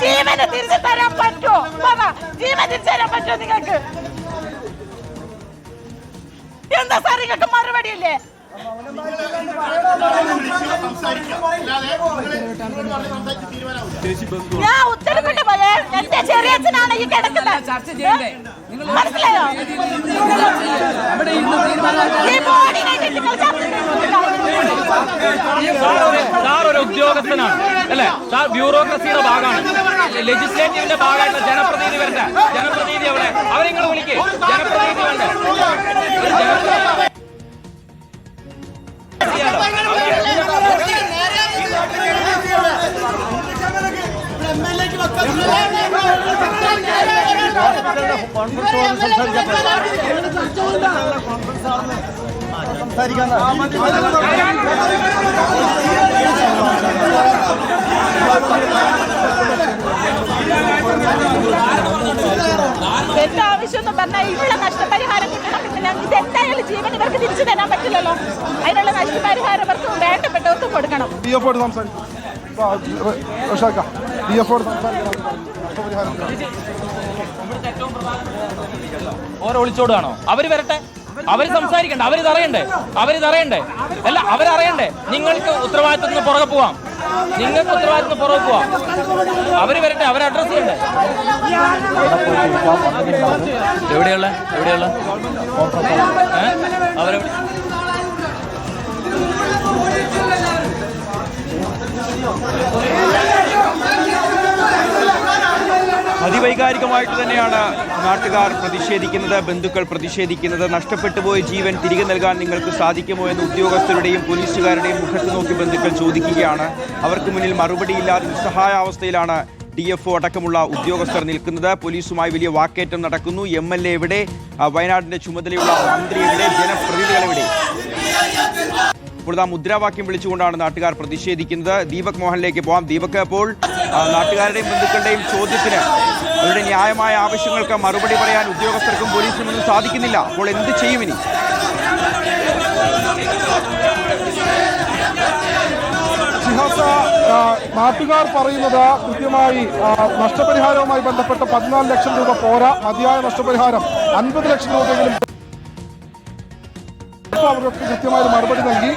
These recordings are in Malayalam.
ജീവന് തിരിച്ചു തരാൻ പറ്റുമോ? ജീവൻ തിരിച്ചു തരാൻ പറ്റുമോ നിങ്ങൾക്ക്? എന്താ സാർ നിങ്ങൾക്ക് മറുപടി ഇല്ലേ? ഞാൻ ഉത്തരവിട്ട് പോയേ. എന്റെ ചെറിയച്ഛനാണ് ഈ കിടക്കുന്നത്. മനസ്സിലായോ? ഒരു ഉദ്യോഗസ്ഥനാണ് അല്ലെ? ബ്യൂറോക്രസിയുടെ ഭാഗമാണ്. ലെജിസ്ലേറ്റീവിന്റെ ഭാഗമായിട്ട് ജനപ്രതിനിധി വരണ്ട. ജനപ്രതിനിധി അവിടെ അവരിങ്ങൾ വിളിക്കേ. ജനപ്രതിനിധി വേണ്ട. എന്റെ ആവശ്യം എന്ന് പറഞ്ഞാൽ ഇവിടെ നഷ്ടപരിഹാരം കിട്ടണം. ഇതെന്തായാലും ജീവൻ ഇവർക്ക് തിരിച്ചു തരാൻ പറ്റില്ലല്ലോ. അതിനുള്ള നഷ്ടപരിഹാരം ഇവർക്ക് വേണ്ടപ്പെട്ടവർക്ക് കൊടുക്കണം. ഓരോ ഒളിച്ചോടാണോ? അവര് വരട്ടെ, അവര് സംസാരിക്കണ്ടേ, അവര് തറയണ്ടേ അല്ല, അവരറിയണ്ടേ. നിങ്ങൾക്ക് ഉത്തരവാദിത്തത്തിന് പുറകെ പോവാം, നിങ്ങൾക്ക് ഉത്തരവാദിത്തത്തിന് പുറകെ പോവാം. അവര് വരട്ടെ, അവരെ അഡ്രസ് ചെയ്യണ്ടേ. എവിടെയുള്ള അവരെവിടെ? അതിവൈകാരികമായിട്ട് തന്നെയാണ് നാട്ടുകാർ പ്രതിഷേധിക്കുന്നത്, ബന്ധുക്കൾ പ്രതിഷേധിക്കുന്നത്. നഷ്ടപ്പെട്ടു പോയ ജീവൻ തിരികെ നൽകാൻ നിങ്ങൾക്ക് സാധിക്കുമോ എന്ന് ഉദ്യോഗസ്ഥരുടെയും പോലീസുകാരുടെയും മുഖത്ത് നോക്കി ബന്ധുക്കൾ ചോദിക്കുകയാണ്. അവർക്ക് മുന്നിൽ മറുപടിയില്ലാതെ നിസ്സഹായാവസ്ഥയിലാണ് DFO അടക്കമുള്ള ഉദ്യോഗസ്ഥർ നിൽക്കുന്നത്. പോലീസുമായി വലിയ വാക്കേറ്റം നടക്കുന്നു. MLA എവിടെ? വയനാടിന്റെ ചുമതലയുള്ള മന്ത്രി എവിടെ? ജനപ്രതിനിധികൾ എവിടെ? ഇപ്പോൾ മുദ്രാവാക്യം വിളിച്ചുകൊണ്ടാണ് നാട്ടുകാർ പ്രതിഷേധിക്കുന്നത്. ദീപക് മോഹനിലേക്ക് പോകാം. ദീപക്, അപ്പോൾ നാട്ടുകാരുടെയും ബന്ധുക്കളുടെയും ചോദ്യത്തിന്, അവരുടെ ന്യായമായ ആവശ്യങ്ങൾക്ക് മറുപടി പറയാൻ ഉദ്യോഗസ്ഥർക്കും പോലീസിനൊന്നും സാധിക്കുന്നില്ല. അപ്പോൾ എന്ത് ചെയ്യും ഇനി? നാട്ടുകാർ പറയുന്നത് കൃത്യമായി നഷ്ടപരിഹാരവുമായി ബന്ധപ്പെട്ട് 14 ലക്ഷം രൂപ പോരാ, മതിയായ നഷ്ടപരിഹാരം 50 ലക്ഷം രൂപയെങ്കിലും അവർക്ക് കൃത്യമായ മറുപടി നൽകി.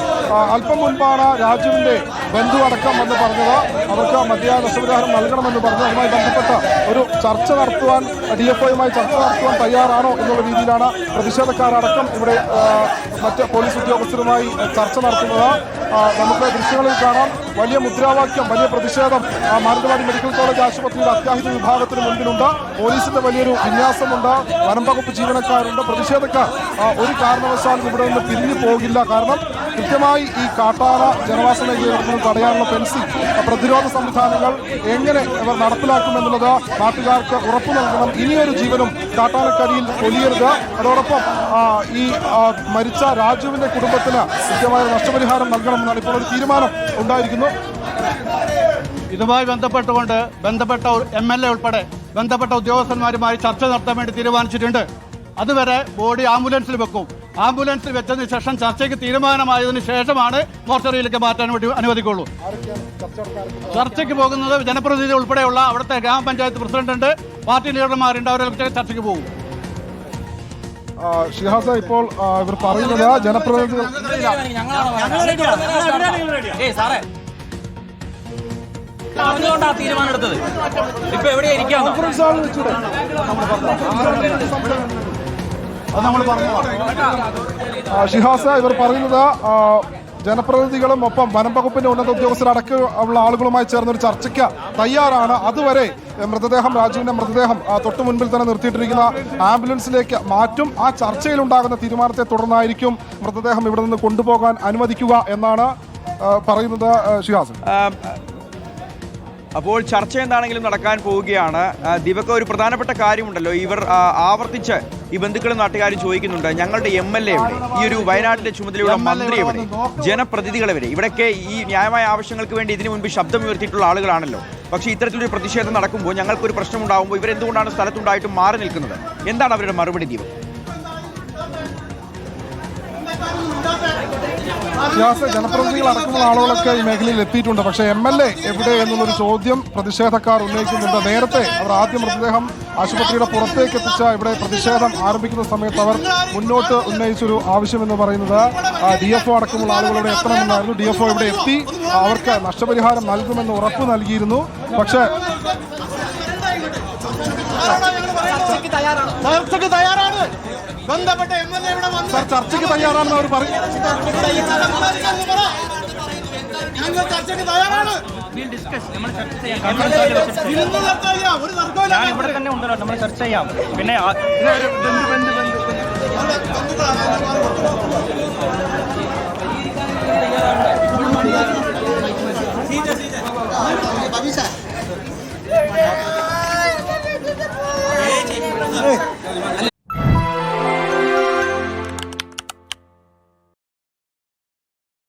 അല്പം മുൻപാണ് രാജുവിന്റെ ബന്ധു അടക്കം എന്ന് പറഞ്ഞത് അവർക്ക് മതിയായ നഷ്ടപരിഹാരം നൽകണമെന്ന് പറഞ്ഞു. അതുമായി ബന്ധപ്പെട്ട് ഒരു ചർച്ച നടത്തുവാൻ DFOയുമായി ചർച്ച നടത്തുവാൻ തയ്യാറാണോ എന്നുള്ള രീതിയിലാണ് പ്രതിഷേധക്കാരടക്കം ഇവിടെ മറ്റ് പോലീസ് ഉദ്യോഗസ്ഥരുമായി ചർച്ച നടത്തുന്നത്. നമുക്ക് ദൃശ്യങ്ങളിൽ കാണാം. വലിയ മുദ്രാവാക്യം, വലിയ പ്രതിഷേധം മാനന്തവാടി മെഡിക്കൽ കോളേജ് ആശുപത്രിയുടെ അത്യാഹിത വിഭാഗത്തിന് മുൻപിലുണ്ട്. പോലീസിന്റെ വലിയൊരു വിന്യാസമുണ്ട്, വനം വകുപ്പ് ജീവനക്കാരുണ്ട്. പ്രതിഷേധക്കാർ ഒരു കാരണവശാലും ഇവിടെ നിന്ന് പിരിഞ്ഞു പോകില്ല. കാരണം കൃത്യമായി ഈ കാട്ടാന ജനവാസ മേഖലയിൽ നിന്ന് തടയാനുള്ള ഫെൻസിംഗ് പ്രതിരോധ സംവിധാനങ്ങൾ എങ്ങനെ ഇവർ നടപ്പിലാക്കുമെന്നുള്ളത് നാട്ടുകാർക്ക് ഉറപ്പു നൽകണം. ഇനിയൊരു ജീവനും കാട്ടാനക്കരിയിൽ പൊലിയരുത്. അതോടൊപ്പം ഈ മരിച്ച രാജുവിന്റെ കുടുംബത്തിന് കൃത്യമായ നഷ്ടപരിഹാരം നൽകണമെന്നാണ് ഇപ്പോൾ ഒരു തീരുമാനം ഉണ്ടായിരിക്കുന്നു. ഇതുമായി ബന്ധപ്പെട്ട MLA ഉൾപ്പെടെ ബന്ധപ്പെട്ട ഉദ്യോഗസ്ഥന്മാരുമായി ചർച്ച നടത്താൻ വേണ്ടി തീരുമാനിച്ചിട്ടുണ്ട്. അതുവരെ ബോഡി ആംബുലൻസിൽ വെക്കും. ആംബുലൻസിൽ വെച്ചതിന് ശേഷം ചർച്ചയ്ക്ക് തീരുമാനമായതിനു ശേഷമാണ് മോർച്ചറിയിലേക്ക് മാറ്റാൻ വേണ്ടി അനുവദിക്കുള്ളൂ. ചർച്ചയ്ക്ക് പോകുന്നത് ജനപ്രതിനിധി ഉൾപ്പെടെയുള്ള അവിടുത്തെ ഗ്രാമപഞ്ചായത്ത് പ്രസിഡന്റ്, പാർട്ടി ലീഡർമാരുണ്ട്. അവരൊക്കെ ചർച്ചയ്ക്ക് പോകും. ഷിഹാസ, ഇപ്പോൾ ഇവർ പറയുന്നത് ജനപ്രതിനിധികൾ തീരുമാനമെടുത്തത് ഇപ്പൊ എവിടെയായിരിക്കാം. ഷിഹാസ, ഇവർ പറയുന്നത് ജനപ്രതിനിധികളും ഒപ്പം വനം വകുപ്പിന്റെ ഉന്നത ഉദ്യോഗസ്ഥരടക്കമുള്ള ആളുകളുമായി ചേർന്നൊരു ചർച്ചയ്ക്ക് തയ്യാറാണ്. അതുവരെ രാജുവിന്റെ മൃതദേഹം തൊട്ടു മുൻപിൽ തന്നെ നിർത്തിയിട്ടിരിക്കുന്ന ആംബുലൻസിലേക്ക് മാറ്റും. ആ ചർച്ചയിലുണ്ടാകുന്ന തീരുമാനത്തെ തുടർന്നായിരിക്കും മൃതദേഹം ഇവിടെ നിന്ന് കൊണ്ടുപോകാൻ അനുവദിക്കുക എന്നാണ് പറയുന്നത്. ഷിഹാസ്, അപ്പോൾ ചർച്ച എന്താണെങ്കിലും നടക്കാൻ പോവുകയാണ്. ദീപക്, ഒരു പ്രധാനപ്പെട്ട കാര്യമുണ്ടല്ലോ, ഇവർ ആവർത്തിച്ച് ഈ ബന്ധുക്കളും നാട്ടുകാരും ചോദിക്കുന്നുണ്ട്, ഞങ്ങളുടെ MLA എവിടെ? ഈ ഒരു വയനാട്ടിലെ ചുമതലയുള്ള മന്ത്രി എവിടെ? ജനപ്രതിനിധികൾ എവിടെ? ഇവിടെയൊക്കെ ഈ ന്യായമായ ആവശ്യങ്ങൾക്ക് വേണ്ടി ഇതിനു മുൻപ് ശബ്ദമുയർത്തിയിട്ടുള്ള ആളുകളാണല്ലോ. പക്ഷേ ഇത്തരത്തിലൊരു പ്രതിഷേധം നടക്കുമ്പോൾ, ഞങ്ങൾക്കൊരു പ്രശ്നമുണ്ടാകുമ്പോൾ ഇവരെന്തുകൊണ്ടാണ് സ്ഥലത്തുണ്ടായിട്ടും മാറി നിൽക്കുന്നത്? എന്താണ് അവരുടെ മറുപടി? ദീപക്, ജനപ്രതിനിധികൾ അടക്കമുള്ള ആളുകളൊക്കെ ഈ മേഖലയിൽ എത്തിയിട്ടുണ്ട്. പക്ഷേ MLA എവിടെ എന്നുള്ളൊരു ചോദ്യം പ്രതിഷേധക്കാർ ഉന്നയിക്കുന്നുണ്ട്. നേരത്തെ അവർ ആദ്യം മൃതദേഹം ആശുപത്രിയുടെ പുറത്തേക്ക് എത്തിച്ച ഇവിടെ പ്രതിഷേധം ആരംഭിക്കുന്ന സമയത്ത് അവർ മുന്നോട്ട് ഉന്നയിച്ചൊരു ആവശ്യം എന്ന് പറയുന്നത് DFO അടക്കമുള്ള ആളുകൾ ഇവിടെ എത്തണമെന്നായിരുന്നു. DFO ഇവിടെ എത്തി, അവർക്ക് നഷ്ടപരിഹാരം നൽകുമെന്ന് ഉറപ്പ് നൽകിയിരുന്നു. പക്ഷേ ചർച്ചയ്ക്ക് തയ്യാറാണ്. ബന്ധപ്പെട്ട MLA ഇവിടെ വന്ന് ചർച്ചയ്ക്ക് തയ്യാറാണെന്ന് അവർ പറയും. ഞങ്ങൾ ചർച്ചയ്ക്ക് തയ്യാറാണ്. ഞാൻ ഇവിടെ തന്നെ ഉണ്ടല്ലോ, നമ്മൾ ചർച്ച ചെയ്യാം. പിന്നെ ബന്ധു